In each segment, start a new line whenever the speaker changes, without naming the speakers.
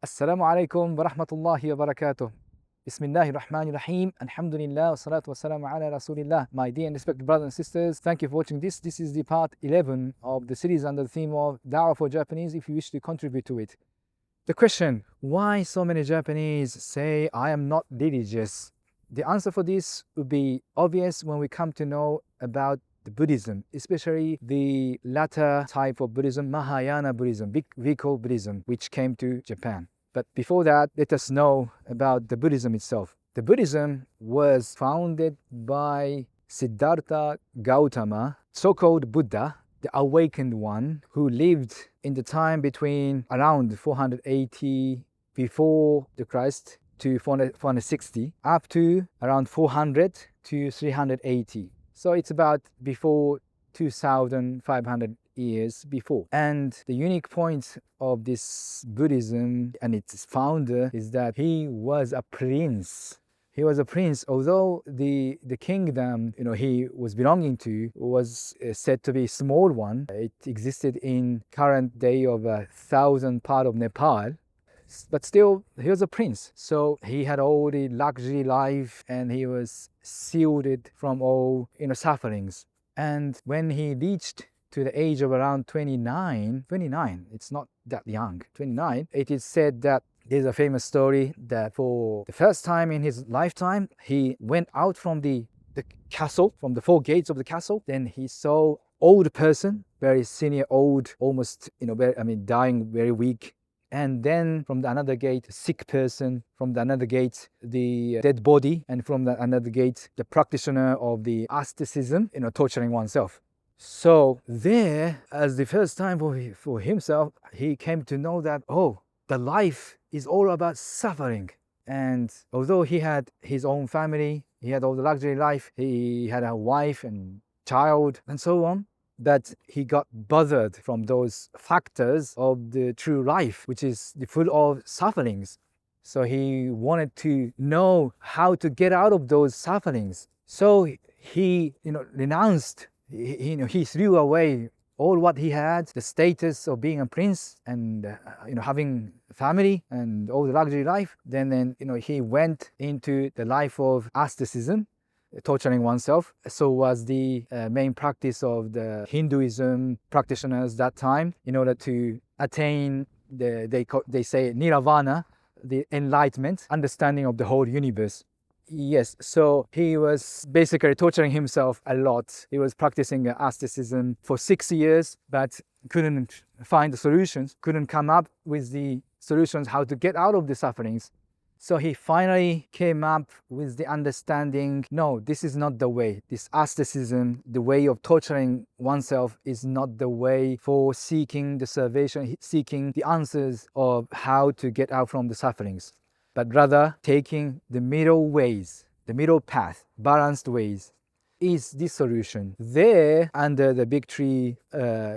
Assalamu alaikum wa rahmatullahi wa barakatuh. Bismillahir Rahmanir Rahim. Alhamdulillah wa salatu wa salamu ala Rasulillah. My dear and respected brothers and sisters, thank you for watching this. This is the part 11 of the series under the theme of Da'wah for Japanese if you wish to contribute to it. The question, why so many Japanese say I am not religious? The answer for this would be obvious when we come to know about the Buddhism, especially the latter type of Buddhism, Mahayana Buddhism, vehicle Buddhism, which came to Japan. But before that, let us know about the Buddhism itself. The Buddhism was founded by Siddhartha Gautama, so-called Buddha, the awakened one, who lived in the time between around 480 before the Christ to 460, up to around 400 to 380. So it's about before 2,500 years before. And the unique point of this Buddhism and its founder is that he was a prince. He was a prince, although the kingdom he was belonging to was said to be a small one. It existed in current day of 1,000 part of Nepal. But still, he was a prince. So he had all the luxury life and he was shielded from all sufferings. And when he reached to the age of around 29, it's not that young, 29, it is said that there's a famous story that for the first time in his lifetime, he went out from the castle, from the four gates of the castle. Then he saw old person, very senior, old, almost, dying, very weak. And then from the another gate, sick person, from the another gate, the dead body, and from the another gate, the practitioner of the asceticism, torturing oneself. So there, as the first time for himself, he came to know that, the life is all about suffering. And although he had his own family, he had all the luxury life, he had a wife and child and so on, that he got bothered from those factors of the true life, which is full of sufferings. So he wanted to know how to get out of those sufferings. So he, renounced, he threw away all what he had, the status of being a prince and, having family and all the luxury life. Then he went into the life of asceticism, torturing oneself. So was the main practice of the Hinduism practitioners that time in order to attain they say nirvana, the enlightenment, understanding of the whole universe. Yes, so he was basically torturing himself a lot. He was practicing asceticism for 6 years, but couldn't find the solutions, couldn't come up with the solutions how to get out of the sufferings. So he finally came up with the understanding, no, this is not the way. This asceticism, the way of torturing oneself, is not the way for seeking the salvation, seeking the answers of how to get out from the sufferings, but rather taking the middle ways, the middle path, balanced ways, is the solution. There, under the big tree,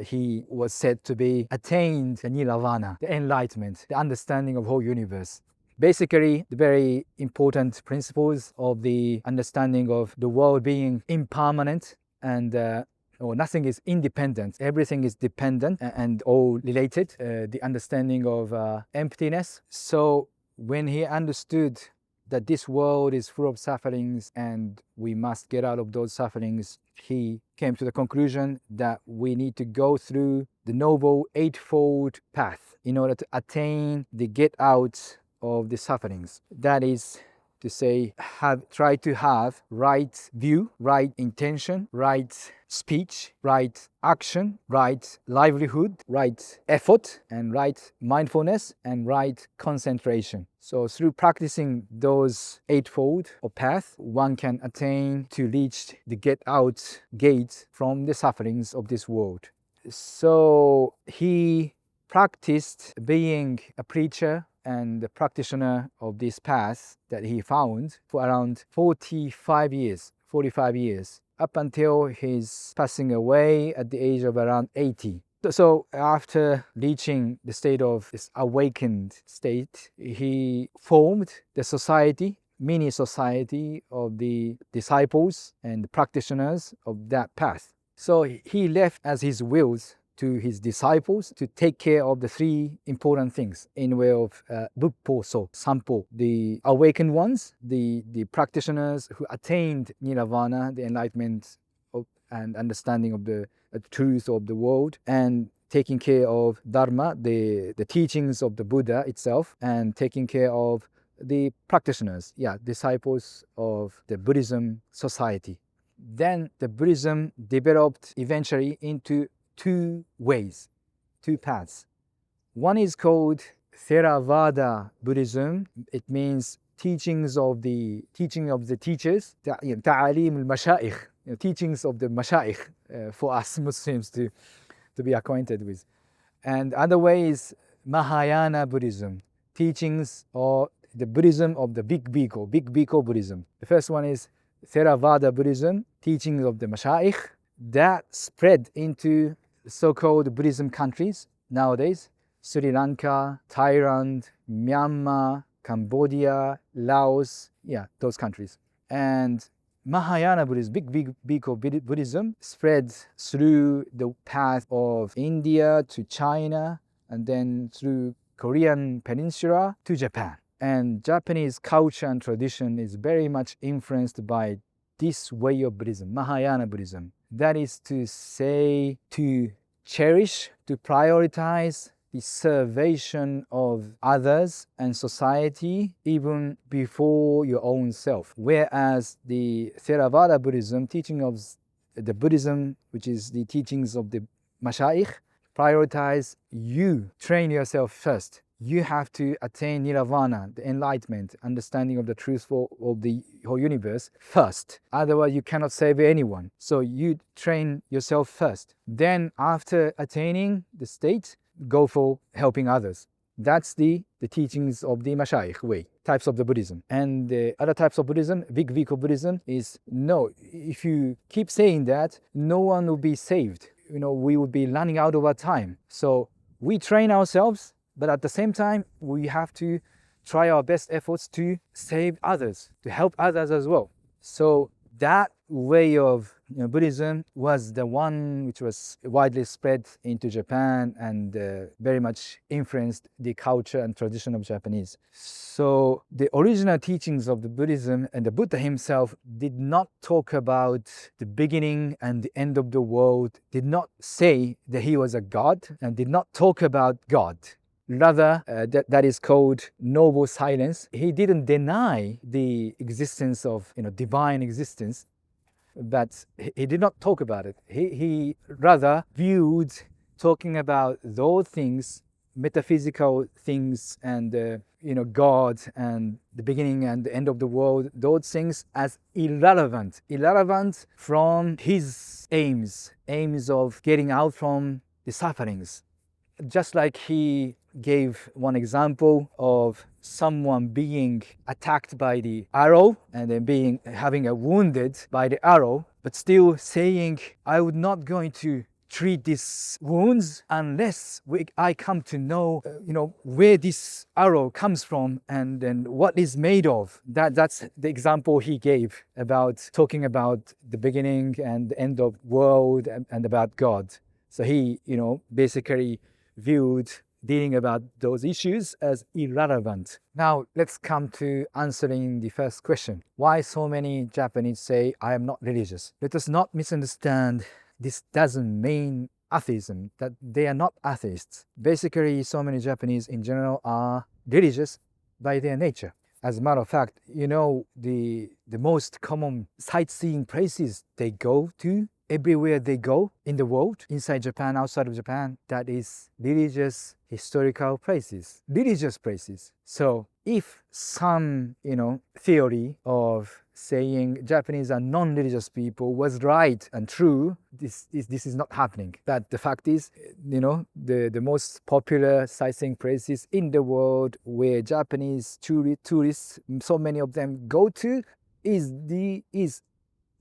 he was said to be attained the nirvana, the enlightenment, the understanding of whole universe. Basically, the very important principles of the understanding of the world being impermanent and nothing is independent, everything is dependent and all related, the understanding of emptiness. So when he understood that this world is full of sufferings and we must get out of those sufferings, he came to the conclusion that we need to go through the Noble Eightfold Path in order to attain the get out of the sufferings. That is to say, try to have right view, right intention, right speech, right action, right livelihood, right effort, and right mindfulness, and right concentration. So through practicing those eightfold or path, one can attain to reach the get out gate from the sufferings of this world. So he practiced being a preacher and the practitioner of this path that he found for around 45 years, up until his passing away at the age of around 80. So after reaching the state of this awakened state, he formed the society, mini society of the disciples and practitioners of that path. So he left as his wills to his disciples to take care of the three important things in way of Bupposo, Sampo, the awakened ones, the practitioners who attained Nirvana, the enlightenment and understanding of the truth of the world, and taking care of Dharma, the teachings of the Buddha itself, and taking care of the practitioners, disciples of the Buddhism society. Then the Buddhism developed eventually into two ways, two paths. One is called Theravada Buddhism. It means teachings of the teachers, ta'alim al-mashayikh, teachings of the mashayikh for us Muslims to be acquainted with. And other way is Mahayana Buddhism, teachings or the Buddhism of the Big Bhikkhu Buddhism. The first one is Theravada Buddhism, teachings of the mashayikh, that spread into so-called Buddhism countries nowadays: Sri Lanka, Thailand, Myanmar, Cambodia, Laos, those countries. And Mahayana Buddhism, Big Bhikkhu Buddhism, spread through the path of India to China, and then through Korean Peninsula to Japan. And Japanese culture and tradition is very much influenced by this way of Buddhism, Mahayana Buddhism. That is to say, to cherish, to prioritize the salvation of others and society even before your own self. Whereas the Theravada Buddhism, teaching of the Buddhism, which is the teachings of the Mashayikh, prioritize you, train yourself first. You have to attain Nirvana, the enlightenment, understanding of the truth of the whole universe first. Otherwise, you cannot save anyone. So you train yourself first. Then after attaining the state, go for helping others. That's the teachings of the Mashayikh way, types of the Buddhism. And the other types of Buddhism, Big Bhikkhu Buddhism, is no, if you keep saying that, no one will be saved. We will be running out of our time. So we train ourselves, but at the same time, we have to try our best efforts to save others, to help others as well. So that way of Buddhism was the one which was widely spread into Japan and very much influenced the culture and tradition of Japanese. So the original teachings of the Buddhism and the Buddha himself did not talk about the beginning and the end of the world, did not say that he was a god, and did not talk about God. Rather, that is called noble silence. He didn't deny the existence of divine existence, but he did not talk about it. He rather viewed talking about those things, metaphysical things, and God and the beginning and the end of the world, those things as irrelevant from his aims of getting out from the sufferings. Just like he gave one example of someone being attacked by the arrow and then having a wounded by the arrow, but still saying, I would not going to treat these wounds unless I come to know, where this arrow comes from and then what is made of. That's the example he gave about talking about the beginning and the end of world and about God. So he, basically viewed dealing about those issues as irrelevant. Now let's come to answering the first question. Why so many Japanese say, I am not religious? Let us not misunderstand. This doesn't mean atheism, that they are not atheists. Basically, so many Japanese in general are religious by their nature. As a matter of fact, the most common sightseeing places they go to, everywhere they go in the world, inside Japan, outside of Japan, that is religious, historical places, religious places. So if some, theory of saying Japanese are non-religious people was right and true, this is not happening. But the fact is, the most popular sightseeing places in the world where Japanese tourists, so many of them go to, is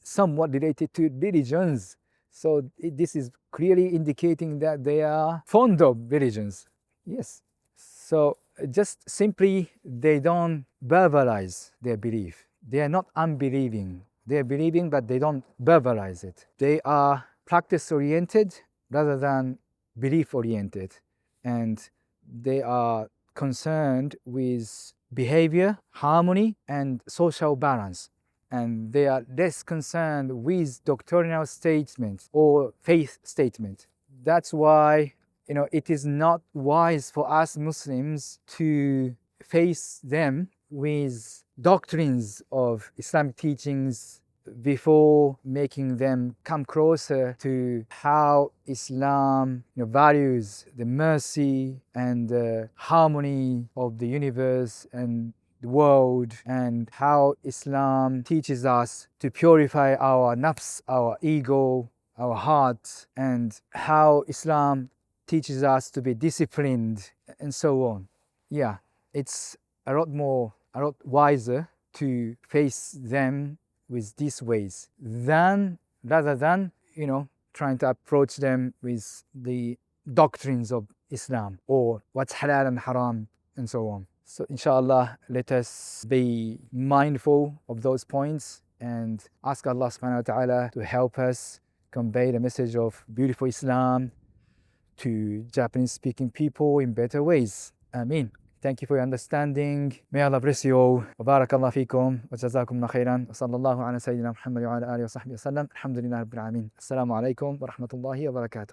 somewhat related to religions. So this is clearly indicating that they are fond of religions. Yes. So just simply, they don't verbalize their belief. They are not unbelieving. They are believing, but they don't verbalize it. They are practice-oriented rather than belief oriented, and they are concerned with behavior, harmony, and social balance. And they are less concerned with doctrinal statements or faith statements. That's why it is not wise for us Muslims to face them with doctrines of Islamic teachings before making them come closer to how Islam values the mercy and the harmony of the universe and the world, and how Islam teaches us to purify our nafs, our ego, our heart, and how Islam teaches us to be disciplined, and so on. Yeah, it's a lot wiser to face them with these ways rather than trying to approach them with the doctrines of Islam or what's halal and haram and so on. So inshallah, let us be mindful of those points and ask Allah subhanahu wa ta'ala to help us convey the message of beautiful Islam to Japanese speaking people in better ways. Ameen. Thank you for your understanding. May Allah bless you all. Wa barakallahu feekum. Wa jazakumullah khairan. Wa sallallahu ala sayyidina Muhammad wa ala alihi wa sahbihi wa sallam. Alhamdulillah rabbil alamin. Assalamu alaikum wa rahmatullahi wa barakatuh.